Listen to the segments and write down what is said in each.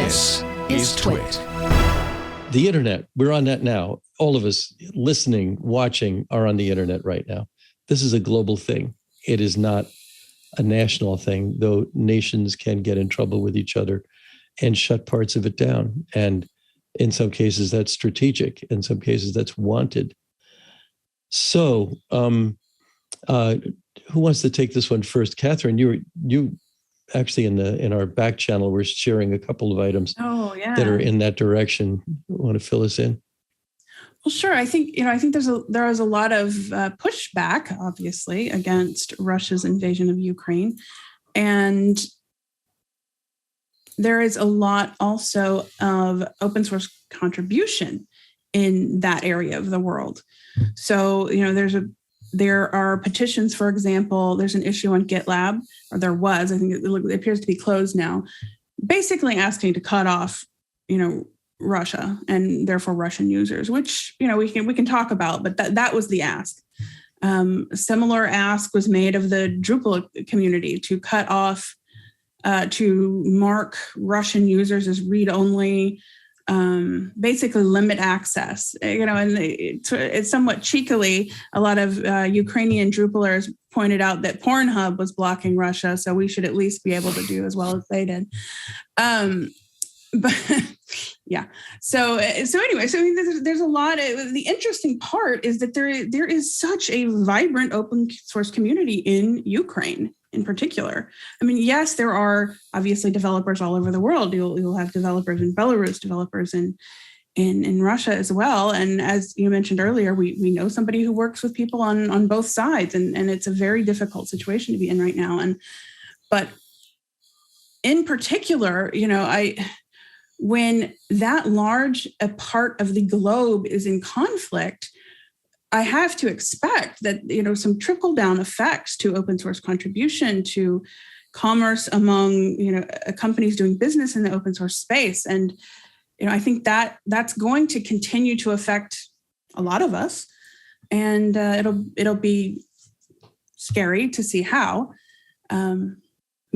This is TWiT. The internet, we're on that now. All of us listening, watching are on the internet right now. This is a global thing. It is not a national thing, though nations can get in trouble with each other and shut parts of it down. And in some cases, that's strategic. In some cases, that's wanted. So who wants to take this one first? Catherine, you actually in our back channel, we're sharing a couple of items that are in that direction. Want to fill us in? Well, sure. I think there is a lot of pushback, obviously, against Russia's invasion of Ukraine, and there is a lot also of open source contribution in that area of the world. So, there are petitions, for example, there's an issue on Gitlab, or there was, I think it appears to be closed now, basically asking to cut off, Russia and therefore Russian users, which, we can talk about, but that was the ask. Similar ask was made of the Drupal community to cut off, to mark Russian users as read-only, basically limit access, and it's somewhat cheekily, a lot of Ukrainian Drupalers pointed out that Pornhub was blocking Russia, so we should at least be able to do as well as they did. But yeah, so anyway, there's a lot of, the interesting part is that there is such a vibrant open source community in Ukraine in particular. I mean, yes, there are obviously developers all over the world. You'll have developers in Belarus, developers in Russia as well. And as you mentioned earlier, we know somebody who works with people on both sides, and it's a very difficult situation to be in right now. But in particular, when that large a part of the globe is in conflict, I have to expect that, some trickle down effects to open source contribution, to commerce among, companies doing business in the open source space. And, I think that's going to continue to affect a lot of us, and it'll be scary to see how.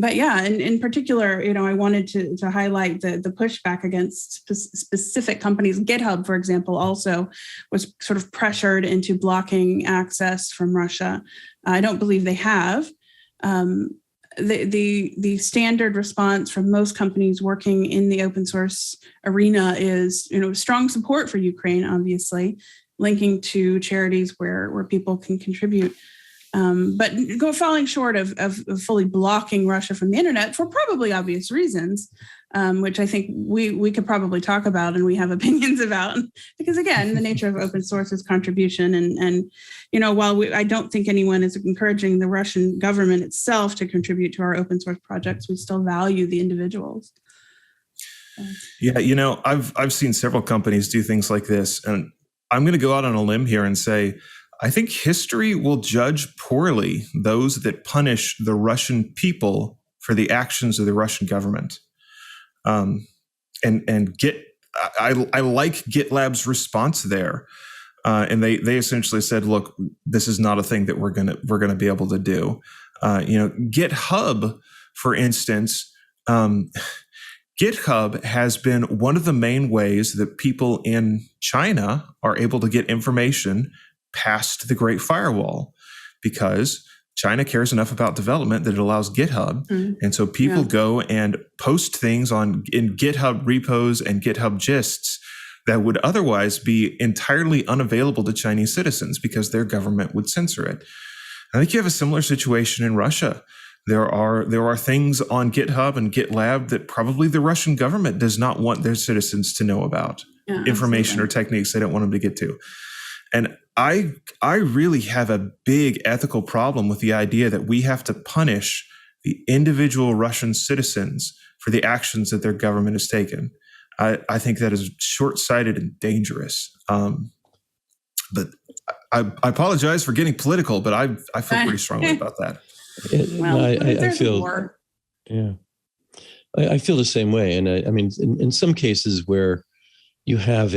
But yeah, in particular, I wanted to highlight the pushback against specific companies. GitHub, for example, also was sort of pressured into blocking access from Russia. I don't believe they have. The standard response from most companies working in the open source arena is, strong support for Ukraine, obviously, linking to charities where people can contribute. But falling short of fully blocking Russia from the internet for probably obvious reasons, which I think we could probably talk about and we have opinions about, because again, the nature of open source is contribution. And while I don't think anyone is encouraging the Russian government itself to contribute to our open source projects, we still value the individuals. Yeah, I've seen several companies do things like this, and I'm going to go out on a limb here and say, I think history will judge poorly those that punish the Russian people for the actions of the Russian government. I like GitLab's response there, and they essentially said, "Look, this is not a thing that we're gonna be able to do." GitHub, for instance, GitHub has been one of the main ways that people in China are able to get information past the Great Firewall, because China cares enough about development that it allows GitHub. Mm-hmm. And so people go and post things in GitHub repos and GitHub gists that would otherwise be entirely unavailable to Chinese citizens because their government would censor it. I think you have a similar situation in Russia. There are things on GitHub and GitLab that probably the Russian government does not want their citizens to know about, information or techniques they don't want them to get to. And I really have a big ethical problem with the idea that we have to punish the individual Russian citizens for the actions that their government has taken. I think that is short-sighted and dangerous. But I apologize for getting political, but I feel pretty strongly about that. I feel war. Yeah, I feel the same way. And I mean, in some cases where you have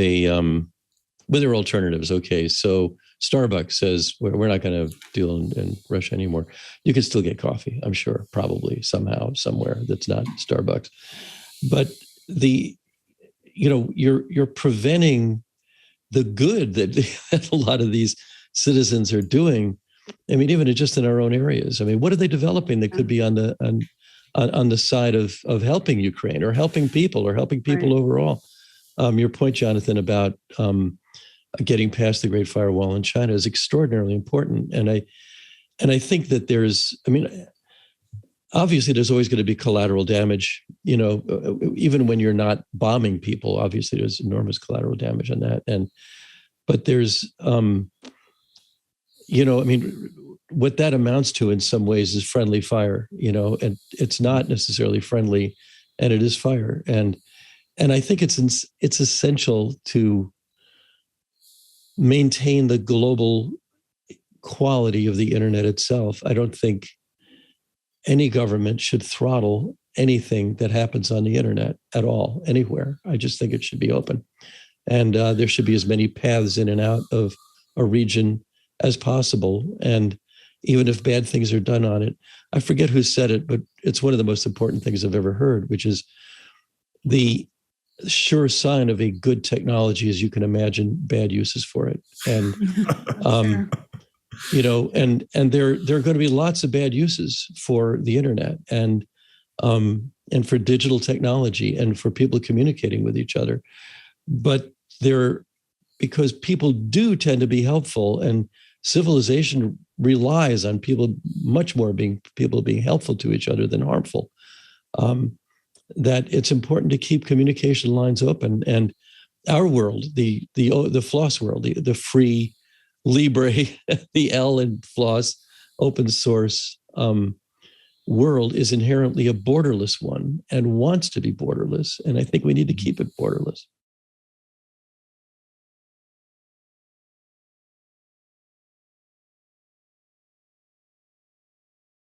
but there are alternatives. Okay, so Starbucks says we're not going to deal in Russia anymore. You can still get coffee, I'm sure, probably somehow, somewhere that's not Starbucks. But you're preventing the good that a lot of these citizens are doing. I mean, even just in our own areas. I mean, what are they developing that could be on the side of helping Ukraine or helping people right. Overall? Your point, Jonathan, about getting past the Great Firewall in China is extraordinarily important, and I think that obviously there's always going to be collateral damage. Even when you're not bombing people, obviously there's enormous collateral damage on that, but there's what that amounts to in some ways is friendly fire, and it's not necessarily friendly, and it is fire. And I think it's essential to maintain the global quality of the internet itself. I don't think any government should throttle anything that happens on the internet at all, anywhere. I just think it should be open. And there should be as many paths in and out of a region as possible. And even if bad things are done on it, I forget who said it, but it's one of the most important things I've ever heard, which is the sure sign of a good technology is you can imagine bad uses for it. And, sure. And there are going to be lots of bad uses for the internet and for digital technology and for people communicating with each other. But because people do tend to be helpful, and civilization relies on people much more being helpful to each other than harmful, that it's important to keep communication lines open. And our world, the floss world, the free Libre, the L in floss, open source world is inherently a borderless one and wants to be borderless. And I think we need to keep it borderless.